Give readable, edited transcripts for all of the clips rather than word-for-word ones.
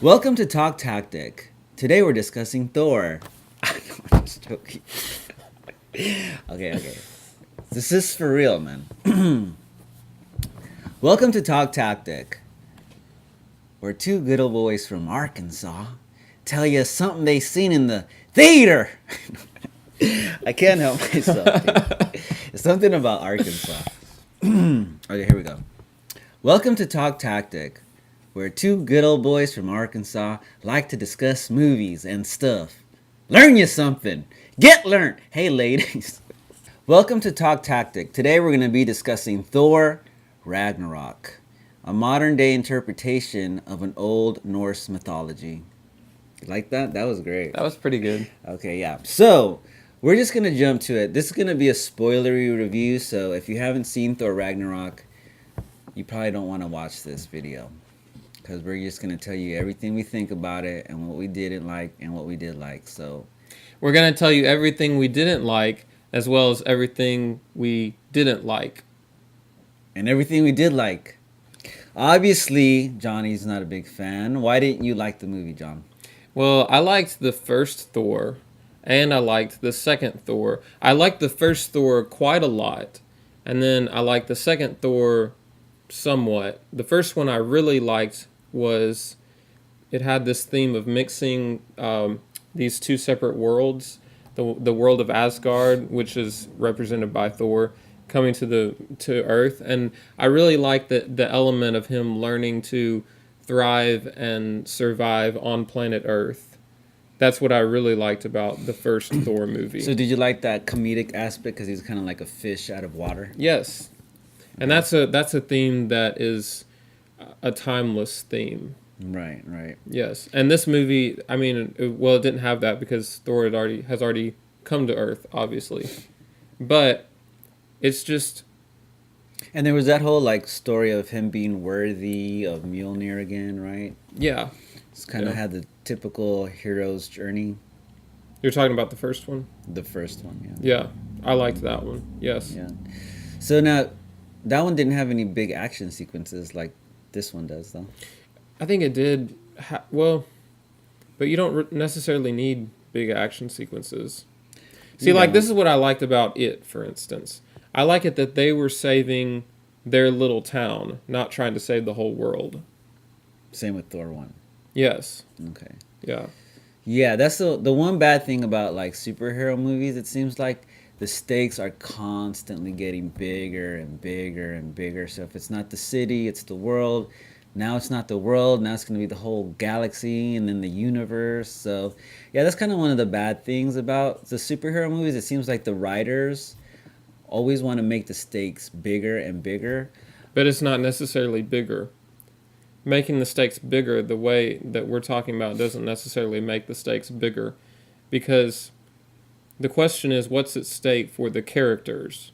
Welcome to Talk Tactic. Today we're discussing Thor. I'm just joking. Okay. This is for real, man. Welcome to Talk Tactic, where two good old boys from Arkansas tell you something they seen in the theater. I can't help myself. Dude. It's something about Arkansas. Okay, here we go. Welcome to Talk Tactic, where two good old boys from Arkansas like to discuss movies and stuff. Learn you something. Get learned. Hey, ladies. Welcome to Talk Tactic. Today we're going to be discussing Thor Ragnarok, a modern day interpretation of an old Norse mythology. You like that? That was great. That was pretty good. Okay, yeah. So, we're just going to jump to it. This is going to be a spoilery review, so if you haven't seen Thor Ragnarok, you probably don't want to watch this video. Because we're just going to tell you everything we think about it and what we didn't like and what we did like. So, we're going to tell you everything we didn't like as well as everything we didn't like. And everything we did like. Obviously, Johnny's not a big fan. Why didn't you like the movie, John? Well, I liked the first Thor and I liked the second Thor. I liked the first Thor quite a lot. And then I liked the second Thor somewhat. The first one I really liked was it had this theme of mixing these two separate worlds, the world of Asgard, which is represented by Thor, coming to Earth, and I really liked the element of him learning to thrive and survive on planet Earth. That's what I really liked about the first Thor movie. So did you like that comedic aspect because he's kind of like a fish out of water? Yes, and that's a theme that is a timeless theme. Right. Yes, and this movie, I mean, it didn't have that because Thor has already come to Earth, obviously, but it's just. And there was that whole like story of him being worthy of Mjolnir again, right? Yeah, It's kind of had the typical hero's journey. You're talking about the first one? The first one, Yeah, I liked that one. Yes. Yeah. So now, that one didn't have any big action sequences like this one does, though. I think it did. But you don't necessarily need big action sequences. See, this is what I liked about it, for instance. I like it that they were saving their little town, not trying to save the whole world. Same with Thor 1. Yes. Okay. Yeah. Yeah, that's the one bad thing about like superhero movies. It seems like the stakes are constantly getting bigger and bigger and bigger. So if it's not the city, it's the world. Now it's not the world. Now it's going to be the whole galaxy and then the universe. So yeah, that's kind of one of the bad things about the superhero movies. It seems like the writers always want to make the stakes bigger and bigger. But it's not necessarily bigger. Making the stakes bigger the way that we're talking about doesn't necessarily make the stakes bigger, because the question is what's at stake for the characters.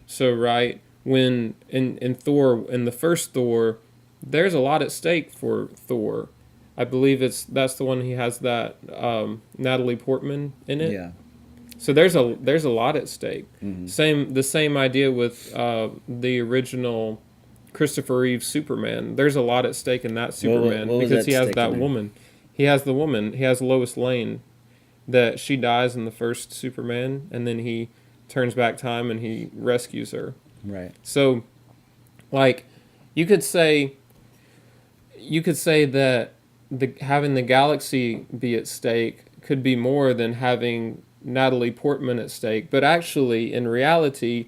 So right, when in Thor, in the first Thor, there's a lot at stake for Thor. I believe that's the one he has that Natalie Portman in it. Yeah. So there's a lot at stake. Mm-hmm. The same idea with the original Christopher Reeve Superman. There's a lot at stake in that Superman because he has that woman. He has the woman. He has Lois Lane, that she dies in the first Superman, and then he turns back time and he rescues her. Right. So, like, you could say that having the galaxy be at stake could be more than having Natalie Portman at stake, but actually, in reality,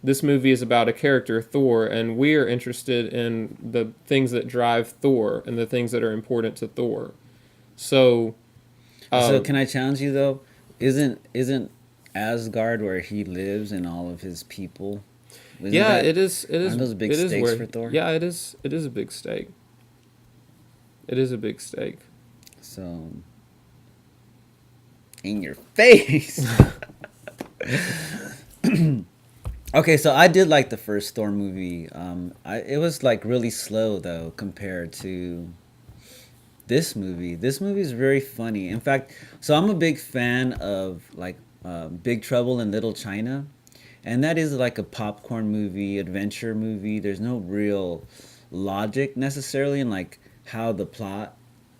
this movie is about a character, Thor, and we are interested in the things that drive Thor and the things that are important to Thor. So can I challenge you though? Isn't Asgard where he lives and all of his people? It is. Aren't those big stakes for Thor? Yeah, it is. It is a big stake. It is a big stake. So, in your face. Okay, so I did like the first Thor movie. It was like really slow though compared to this movie. This movie is very funny. In fact, so I'm a big fan of like Big Trouble in Little China, and that is like a popcorn movie, adventure movie. There's no real logic necessarily in like how the plot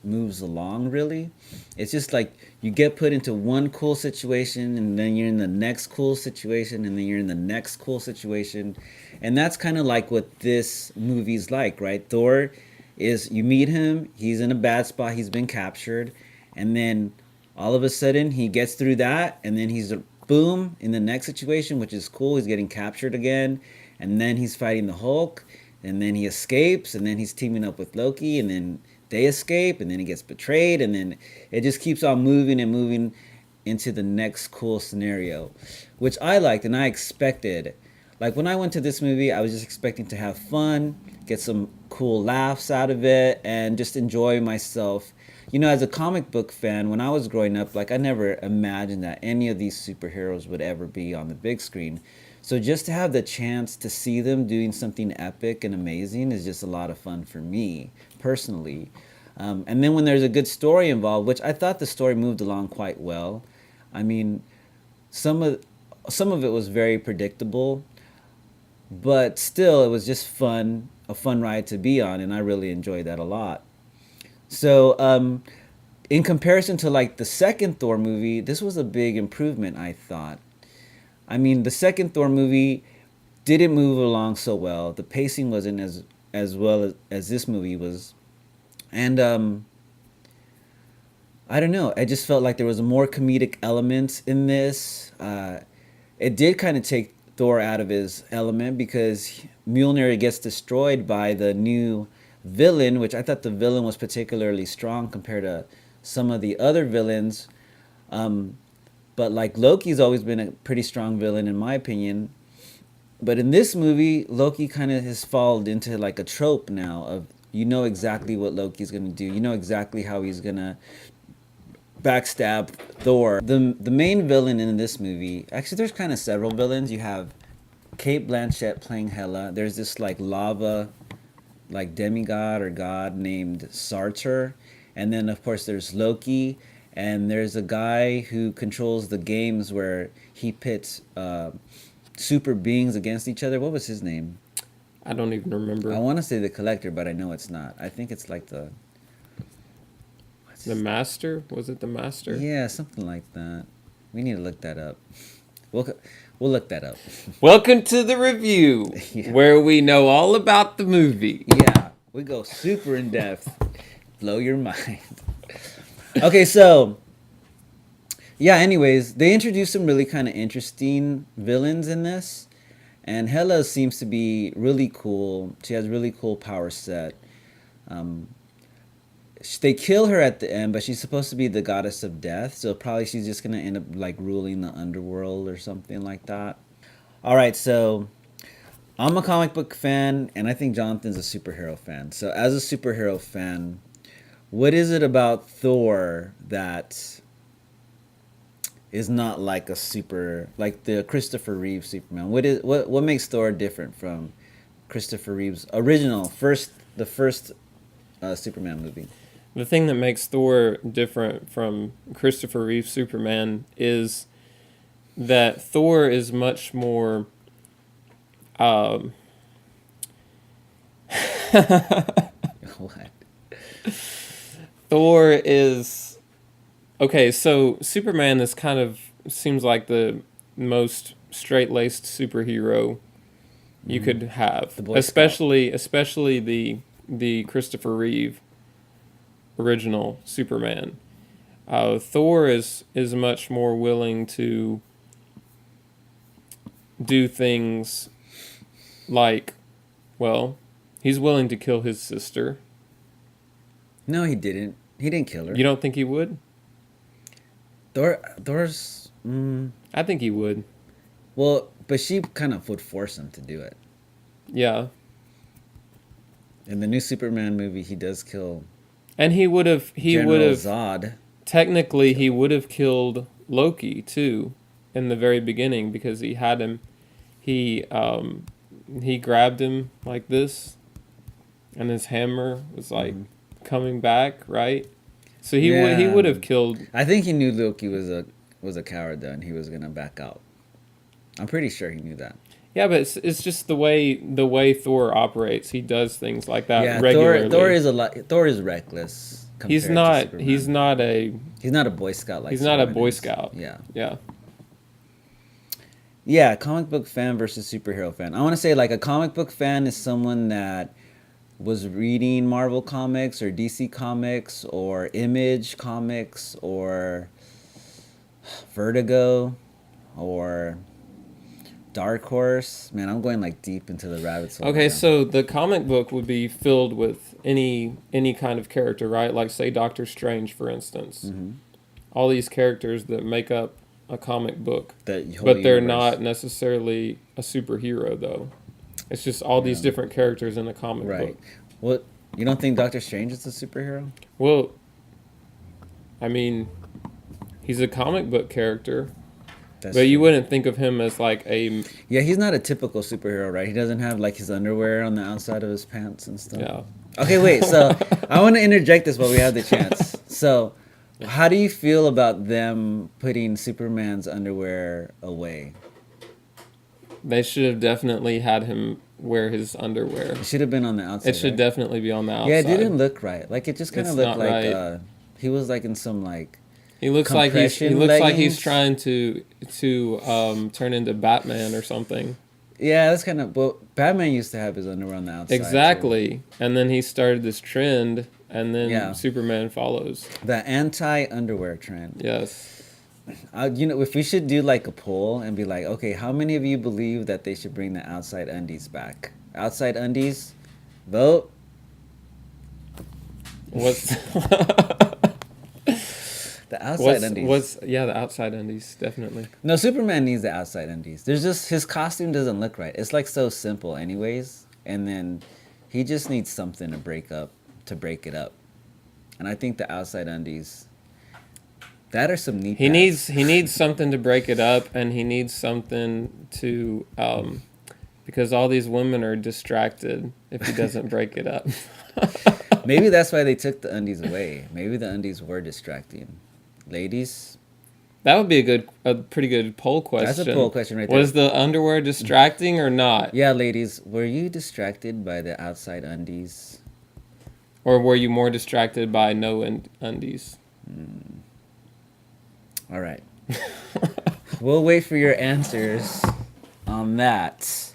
moves along, really. It's just like you get put into one cool situation, and then you're in the next cool situation, and then you're in the next cool situation. And that's kind of like what this movie's like, right? Thor is, you meet him, he's in a bad spot, he's been captured, and then all of a sudden he gets through that, and then he's boom in the next situation, which is cool. He's getting captured again, and then he's fighting the Hulk, and then he escapes, and then he's teaming up with Loki, and then they escape, and then he gets betrayed, and then it just keeps on moving and moving into the next cool scenario, which I liked and I expected. Like when I went to this movie, I was just expecting to have fun, get some cool laughs out of it, and just enjoy myself. You know, as a comic book fan, when I was growing up, like I never imagined that any of these superheroes would ever be on the big screen. So just to have the chance to see them doing something epic and amazing is just a lot of fun for me personally. And then when there's a good story involved, which I thought the story moved along quite well. I mean, some of some of it was very predictable, but still it was just fun, a fun ride to be on, and I really enjoyed that a lot. So, in comparison to like the second Thor movie, this was a big improvement, I thought. I mean, the second Thor movie didn't move along so well. The pacing wasn't as well as this movie was, and I don't know. I just felt like there was more comedic elements in this. It did kind of take Thor out of his element because Mjolnir gets destroyed by the new villain, which I thought the villain was particularly strong compared to some of the other villains. Um, but like Loki's always been a pretty strong villain in my opinion. But in this movie, Loki kind of has fallen into like a trope now of you know exactly what Loki's gonna do. You know exactly how he's gonna backstab Thor. The main villain in this movie, actually, there's kind of several villains. You have Kate Blanchett playing Hela. There's this like lava, like demigod or god named Sartor, and then of course there's Loki, and there's a guy who controls the games where he pits super beings against each other. What was his name? I don't even remember. I want to say the Collector, but I know it's not. I think it's like the The Master? Was it the Master? yeah, something like that. We need to look that up. We'll we'll look that up. Welcome to the review, Yeah. where we know all about the movie. Yeah, we go super in depth, blow your mind. Okay, so yeah. Anyways, they introduced some really kind of interesting villains in this, and Hela seems to be really cool. She has really cool power set. Um, they kill her at the end, but she's supposed to be the goddess of death, so probably she's just gonna end up like ruling the underworld or something like that. All right, so I'm a comic book fan, and I think Jonathan's a superhero fan. So, as a superhero fan, what is it about Thor that is not like a super like the Christopher Reeve Superman? What makes Thor different from Christopher Reeve's original the first Superman movie? The thing that makes Thor different from Christopher Reeve Superman is that Thor is much more. Um, What? Thor is okay. So Superman is kind of seems like the most straight-laced superhero you could have, The Boy Scout. especially the Christopher Reeve original Superman. Thor is much more willing to do things like, well, he's willing to kill his sister. No, he didn't. He didn't kill her. You don't think he would? Thor's. I think he would. Well, but she kind of would force him to do it. Yeah. In the new Superman movie, he does kill And he would have General Zod. technically he would have killed Loki too in the very beginning because he had him he grabbed him like this and his hammer was like coming back, right? So he would have killed. I think he knew Loki was a coward though, and he was gonna back out. I'm pretty sure he knew that. Yeah, but it's just the way Thor operates. He does things like that Yeah, Thor. Thor regularly. is a lot. Thor is reckless He's compared to not he's Superman. not a He's not a Boy Scout like he's not a Superman Boy is. Scout. Yeah. Yeah. Yeah, comic book fan versus superhero fan. I want to say like a comic book fan is someone that was reading Marvel comics or DC comics or Image comics or Vertigo or Dark Horse. Man, I'm going like deep into the rabbit hole Okay, right now. so the comic book would be filled with any kind of character, right? Like say Doctor Strange, for instance. Mm-hmm. All these characters that make up a comic book, The whole but they're universe. not necessarily a superhero though. It's just all these Yeah. different characters in a comic Right. book. Well, you don't think Doctor Strange is a superhero? Well, I mean, he's a comic book character, That's but you true. wouldn't think of him as like a Yeah, he's not a typical superhero, right? He doesn't have like his underwear on the outside of his pants and stuff. yeah. Okay, wait. So I want to interject this while we have the chance. So, how do you feel about them putting Superman's underwear away? They should have definitely had him wear his underwear. It should have been on the outside. It should right? definitely be on the outside. Yeah, it didn't look right. Like it just kind of It's looked not like right. he was like in some like He looks like he compression looks like he's leggings? trying to turn into Batman or something. yeah. That's kind of well. Batman used to have his underwear on the outside. too. Exactly. And then he started this trend, and then Yeah. Superman follows. The anti underwear trend. Yes. If we should do like a poll and be like, okay, how many of you believe that they should bring the outside undies back? Outside undies, vote. What's The outside undies. what's yeah, the outside undies definitely. No, Superman needs the outside undies. There's just his costume doesn't look right. It's like so simple, anyways. And then he just needs something to break it up. And I think the outside undies. That are some knee pads. He needs something to break it up, and he needs something to because all these women are distracted if he doesn't break it up. Maybe that's why they took the undies away. Maybe the undies were distracting. Ladies, That would be a pretty good poll question. that's a poll question right there. Was the underwear distracting or not? Yeah, ladies, were you distracted by the outside undies? Or were you more distracted by no undies? All right. We'll wait for your answers on that.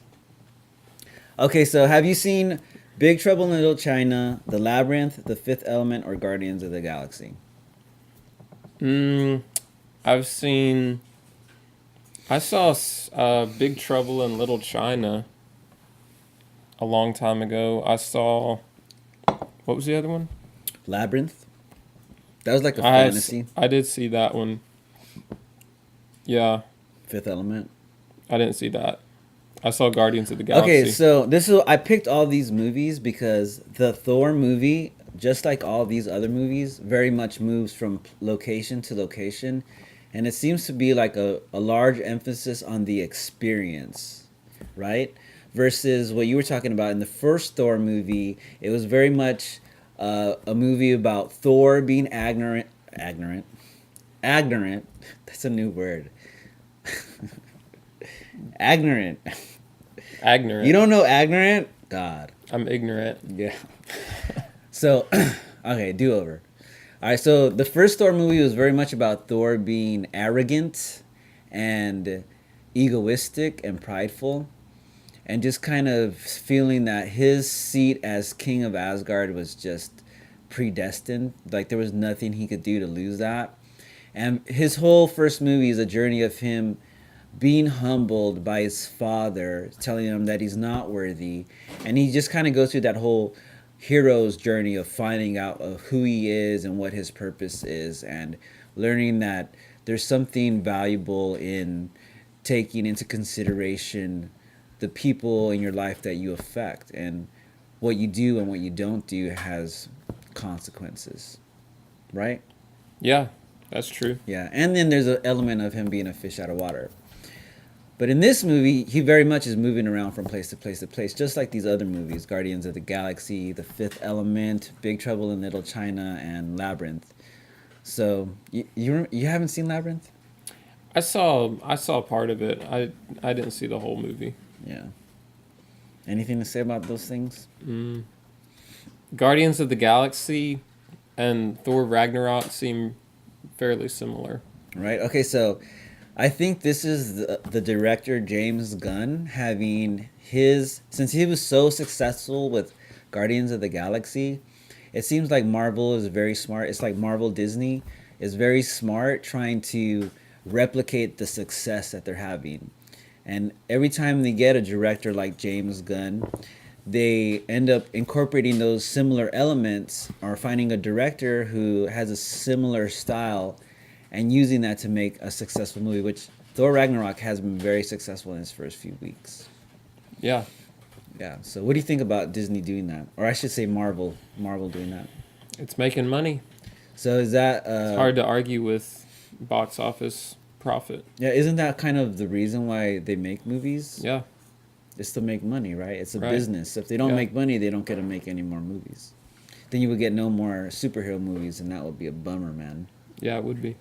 Okay, so have you seen Big Trouble in Little China, The Labyrinth, The Fifth Element, or Guardians of the Galaxy? I've seen. I saw Big Trouble in Little China a long time ago. I saw. What was the other one? Labyrinth? That was like a I fantasy. I did see that one. Yeah, Fifth Element. I didn't see that. I saw Guardians of the Galaxy. Okay, so I picked all these movies because the Thor movie, just like all these other movies, very much moves from location to location, and it seems to be like a large emphasis on the experience, right? Versus what you were talking about in the first Thor movie, it was very much a movie about Thor being ignorant. That's a new word. Ignorant. Ignorant. You don't know ignorant? God. I'm ignorant. Yeah. So, okay, do over. All right, so the first Thor movie was very much about Thor being arrogant and egoistic and prideful and just kind of feeling that his seat as king of Asgard was just predestined. Like there was nothing he could do to lose that. And his whole first movie is a journey of him being humbled by his father, telling him that he's not worthy. And he just kind of goes through that whole hero's journey of finding out of who he is and what his purpose is and learning that there's something valuable in taking into consideration the people in your life that you affect, and what you do and what you don't do has consequences, right? Yeah, that's true. Yeah, and then there's an element of him being a fish out of water. But in this movie, he very much is moving around from place to place to place, just like these other movies, Guardians of the Galaxy, The Fifth Element, Big Trouble in Little China, and Labyrinth. So you haven't seen Labyrinth? I saw part of it. I didn't see the whole movie. Yeah. Anything to say about those things? Guardians of the Galaxy and Thor Ragnarok seem fairly similar. Right. Okay. So, I think this is the director James Gunn having his since he was so successful with Guardians of the Galaxy. It seems like Marvel is very smart. It's like Marvel Disney is very smart trying to replicate the success that they're having. And every time they get a director like James Gunn, they end up incorporating those similar elements or finding a director who has a similar style and using that to make a successful movie, which Thor Ragnarok has been very successful in its first few weeks. Yeah. Yeah. So what do you think about Disney doing that? Or I should say Marvel doing that. It's making money. So is that It's hard to argue with box office profit. yeah, isn't that kind of the reason why they make movies? Yeah. It's to make money, right? It's a Right. business. If they don't Yeah. make money, they don't get to make any more movies. Then you would get no more superhero movies, and that would be a bummer, man. Yeah, it would be.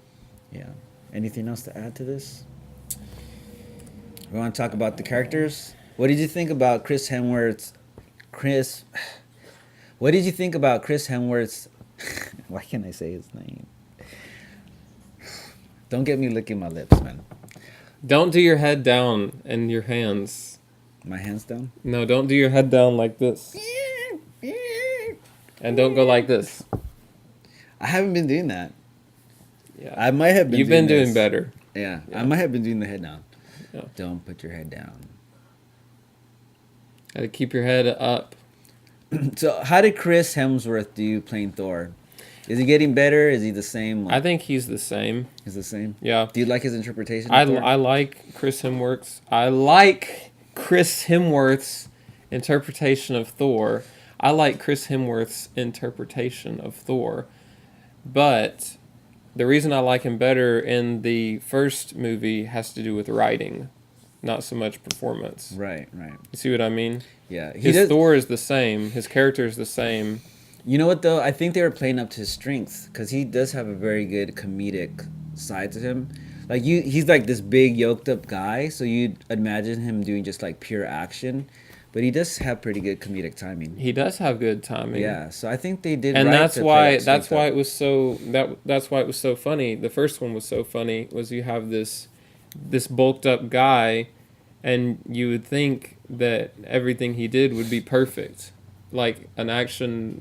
Yeah. Anything else to add to this? We want to talk about the characters. What did you think about Chris Hemsworth's? What did you think about Chris Hemsworth's? Why can't I say his name? Don't get me licking my lips, man. Don't do your head down and your hands. My hands down. No, don't do your head down like this. And don't go like this. I haven't been doing that. Yeah. I might have been. You've been doing this. better. Yeah, Yeah. I might have been doing the head down. Yeah. Don't put your head down. Gotta keep your head up. So, how did Chris Hemsworth do playing Thor? Is he getting better? Is he the same? I think he's the same. He's the same. Yeah. Do you like his interpretation? I Of Thor? like Chris Hemsworth's. I like Chris Hemsworth's interpretation of Thor. I like Chris Hemsworth's interpretation of Thor. But the reason I like him better in the first movie has to do with writing, not so much performance. Right. You see what I mean? Yeah, he His does. Thor is the same. His character is the same. You know what though? I think they were playing up to his strengths because he does have a very good comedic side to him. Like he's like this big yoked up guy, so you'd imagine him doing just like pure action, but he does have pretty good comedic timing. He does have good timing. Yeah, so I think they did. And right that's to play why that strength up. it was so that's why it was so funny. The first one was so funny was you have this bulked up guy, and you would think that everything he did would be perfect, like an action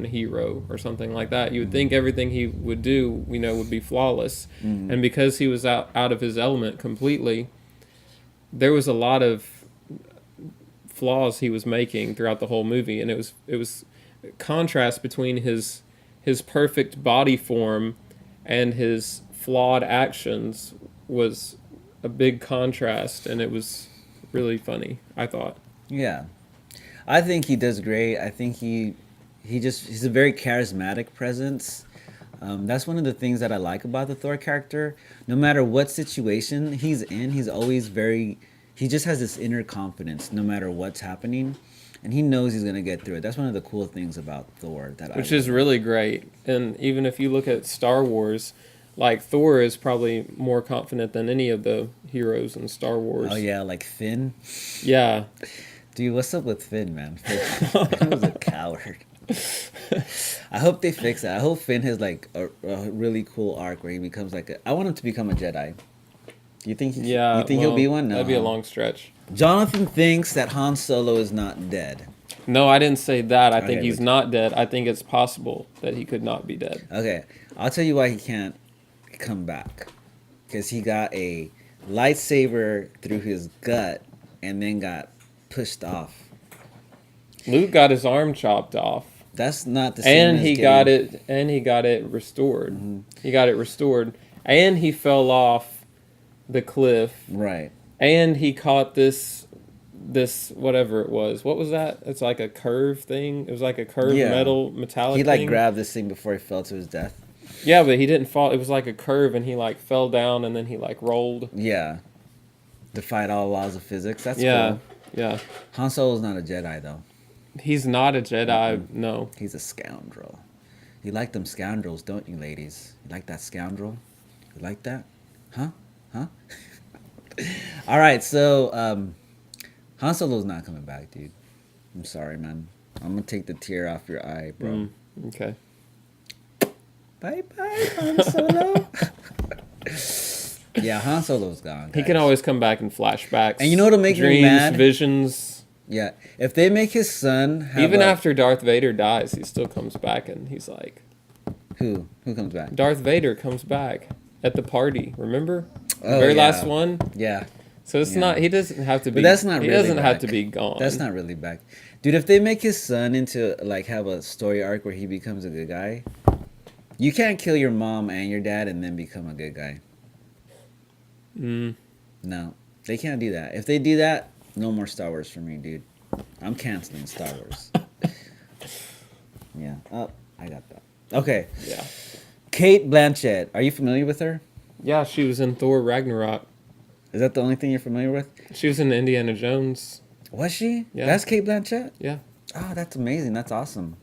hero or something like that. You would think everything he would do, would be flawless. Mhm. And because he was out of his element completely, there was a lot of flaws he was making throughout the whole movie, and it was contrast between his perfect body form and his flawed actions was a big contrast, and it was really funny, I thought. Yeah, I think he does great. I think he's a very charismatic presence. That's one of the things that I like about the Thor character. No matter what situation he's in, he just has this inner confidence no matter what's happening, and he knows he's gonna get through it. That's one of the cool things about Thor Which is really great. And even if you look at Star Wars, like Thor is probably more confident than any of the heroes in Star Wars. Oh yeah, like Finn. Yeah. Dude, what's up with Finn, man? Finn was a coward. I hope they fix that. I hope Finn has like a really cool arc where he becomes I want him to become a Jedi. Do you think? Yeah. You think he'll be one? No. That'd be a long stretch. Jonathan thinks that Han Solo is not dead. No, I didn't say that. I think Okay, he's but- not dead. I think it's possible that he could not be dead. Okay, I'll tell you why he can't come back. Because he got a lightsaber through his gut and then got pushed off. Luke got his arm chopped off. That's not the same. And as he getting- got it restored. Mm-hmm. He got it restored. And he fell off the cliff. Right. And he caught this whatever it was. What was that? It's like a curve thing. It was like a curved Yeah. metallic He thing. grabbed this thing before he fell to his death. Yeah, but he didn't fall. It was like a curve, and he fell down, and then he rolled. Yeah. Defied all laws of physics. That's Yeah, cool. yeah. Han Solo's not a Jedi though. He's not a Jedi. No. He's a scoundrel. You like them scoundrels, don't you, ladies? You like that scoundrel? You like that? Huh? All right, so Han Solo's not coming back, dude. I'm sorry, man. I'm gonna take the tear off your eye, bro. Okay. Bye bye, Han Solo. Yeah, Han Solo's gone. He Guys. can always come back in flashbacks. And you know what'll make me dreams, mad? visions. Yeah, if they make his son have Even after Darth Vader dies, he still comes back, and he's like, who comes back? Darth Vader comes back at the party. Remember? Oh, Very yeah. last one. Yeah. So it's Yeah. not. He doesn't have to be. But that's not He really doesn't have back. to be gone. That's not really back. Dude, if they make his son into, like, have a story arc where he becomes a good guy, you can't kill your mom and your dad and then become a good guy. No, they can't do that. If they do that, no more Star Wars for me, dude. I'm canceling Star Wars. Yeah. Oh, I got that. Okay. Yeah. Kate Blanchett. Are you familiar with her? Yeah, she was in Thor Ragnarok. Is that the only thing you're familiar with? She was in Indiana Jones. Was she? Yeah. That's Kate Blanchett? Yeah. Oh, that's amazing. That's awesome.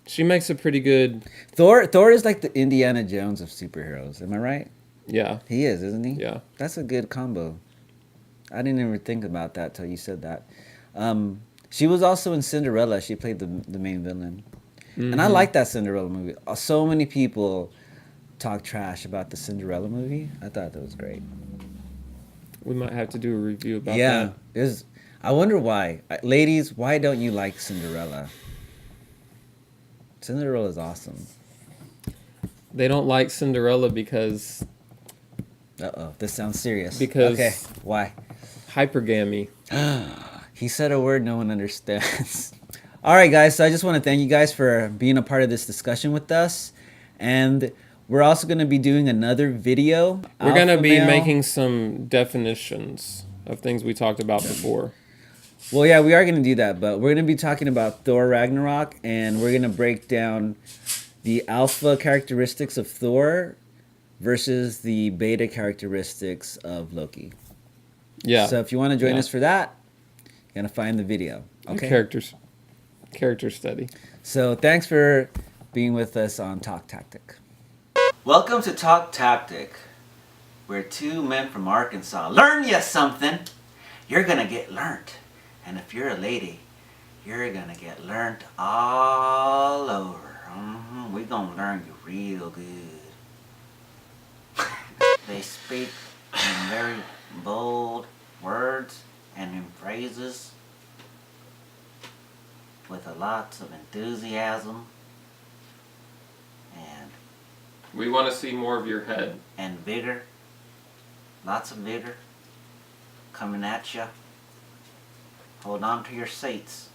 She makes a pretty good. Thor is like the Indiana Jones of superheroes. Am I right? Yeah. He is, isn't he? Yeah. That's a good combo. I didn't even think about that till you said that. She was also in Cinderella. She played the main villain. And I like that Cinderella movie. So many people talk trash about the Cinderella movie. I thought that was great. We might have to do a review about Yeah. that. I wonder why. Ladies, why don't you like Cinderella? Cinderella is awesome. They don't like Cinderella because Uh-oh, this sounds serious. Because- Okay, why? hypergamy. He said a word no one understands. All right, guys, so I just want to thank you guys for being a part of this discussion with us. And we're also going to be doing another video. We're going to Alpha be male. making some definitions of things we talked about before. Well, yeah, we are going to do that, but we're going to be talking about Thor Ragnarok, and we're going to break down the alpha characteristics of Thor versus the beta characteristics of Loki. Yeah. So if you want to join Yeah. us for that, you're going to find the video. Okay. Character study. So thanks for being with us on Talk Tactic. Welcome to Talk Tactic, where two men from Arkansas learn you something. You're going to get learnt. And if you're a lady, you're going to get learnt all over. We're going to learn you real good. They speak in very bold words and in phrases with a lot of enthusiasm We want to see more of your head. and vigor. Lots of vigor coming at you. Hold on to your seats.